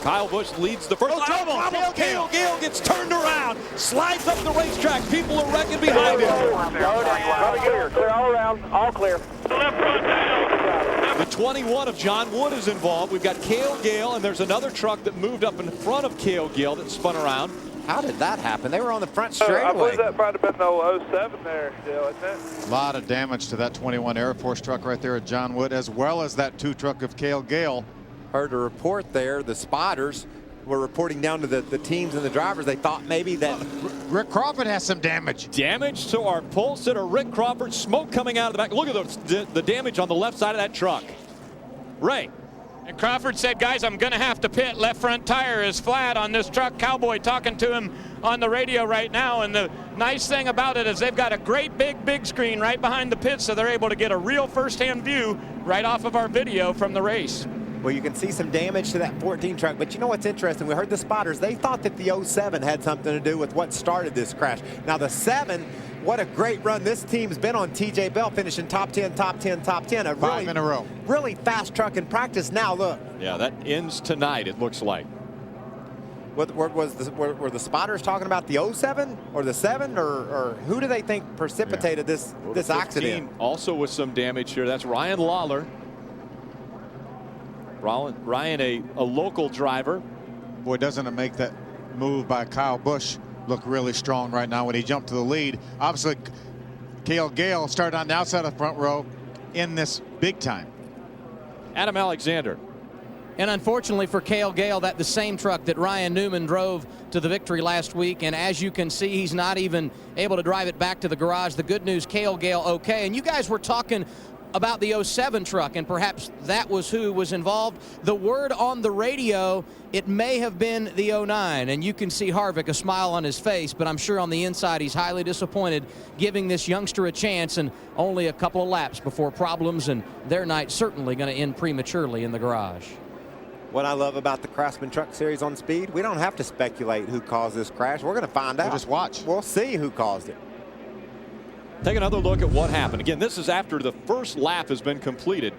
Kyle Busch leads the first. Trouble. Cale Gale gets turned around, slides up the racetrack. People are wrecking behind him. Clear all around, all clear. The 21 of John Wood is involved. We've got Cale Gale, and there's another truck that moved up in front of Cale Gale that spun around. How did that happen? They were on the front straightaway. I believe that might have been the 07 there, Dale, isn't it? A lot of damage to that 21 Air Force truck right there at John Wood, as well as that 2 truck of Cale Gale. Heard a report there. The spotters were reporting down to the teams and the drivers. They thought maybe that Rick Crawford has some damage. Damage to our pole sitter, Rick Crawford. Smoke coming out of the back. Look at the damage on the left side of that truck. Ray. And Crawford said, guys, I'm going to have to pit. Left front tire is flat on this truck. Cowboy talking to him on the radio right now. And the nice thing about it is they've got a great big screen right behind the pit, so they're able to get a real first-hand view right off of our video from the race. Well, you can see some damage to that 14 truck, but you know what's interesting? We heard the spotters. They thought that the 07 had something to do with what started this crash. Now, the 7, what a great run this team's been on. TJ Bell finishing top 10, top 10, top 10. Five in a row. Really fast truck in practice. Now, look. Yeah, that ends tonight, it looks like. Were the spotters talking about the 07 or the 7, or who do they think precipitated this accident? Also with some damage here. That's Ryan Lawler. Ryan, a local driver. Boy, doesn't it make that move by Kyle Busch look really strong right now when he jumped to the lead. Obviously, Cale Gale started on the outside of the front row in this big time. Adam Alexander. And unfortunately for Cale Gale, that the same truck that Ryan Newman drove to the victory last week. And as you can see, he's not even able to drive it back to the garage. The good news, Cale Gale okay. And you guys were talking about the 07 truck, and perhaps that was who was involved. The word on the radio, it may have been the 09, and you can see Harvick, a smile on his face, but I'm sure on the inside he's highly disappointed, giving this youngster a chance, and only a couple of laps before problems, and their night certainly going to end prematurely in the garage. What I love about the Craftsman Truck Series on Speed, we don't have to speculate who caused this crash. We're going to find out. We'll just watch. We'll see who caused it. Take another look at what happened. Again, this is after the first lap has been completed.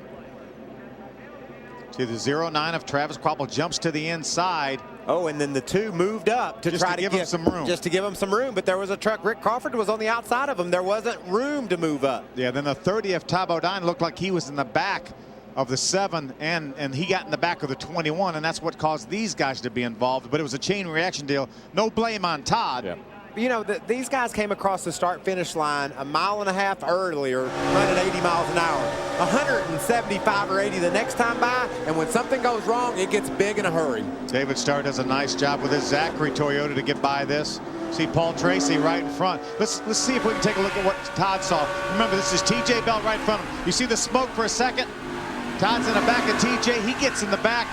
See, the 09 of Travis Kvapil jumps to the inside. Oh, and then the 2 moved up to try to give him some room. Just to give him some room, but there was a truck. Rick Crawford was on the outside of him. There wasn't room to move up. Yeah, then the 30 of Ty Bodine looked like he was in the back of the 7, and he got in the back of the 21, and that's what caused these guys to be involved. But it was a chain reaction deal. No blame on Todd. Yeah. You know, these guys came across the start-finish line a mile and a half earlier, running 80 miles an hour. 175 or 80 the next time by, and when something goes wrong, it gets big in a hurry. David Starr does a nice job with his Zachary Toyota to get by this. See Paul Tracy right in front. Let's see if we can take a look at what Todd saw. Remember, this is TJ Bell right in front of him. You see the smoke for a second? Todd's in the back of TJ. He gets in the back.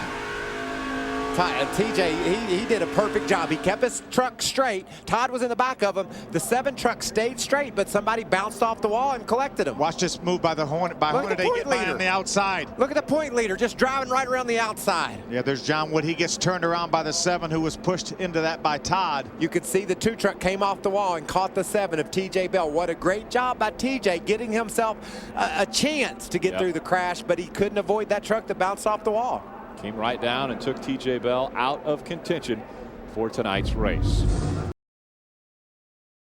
TJ, he did a perfect job. He kept his truck straight. Todd was in the back of him. The 7 truck stayed straight, but somebody bounced off the wall and collected him. Watch this move by the Hornet. Hornet, they get by on the outside. Look at the point leader, just driving right around the outside. Yeah, there's John Wood. He gets turned around by the 7, who was pushed into that by Todd. You could see the 2 truck came off the wall and caught the 7 of TJ Bell. What a great job by TJ, getting himself a chance to get through the crash, but he couldn't avoid that truck that bounced off the wall. Came right down and took TJ Bell out of contention for tonight's race.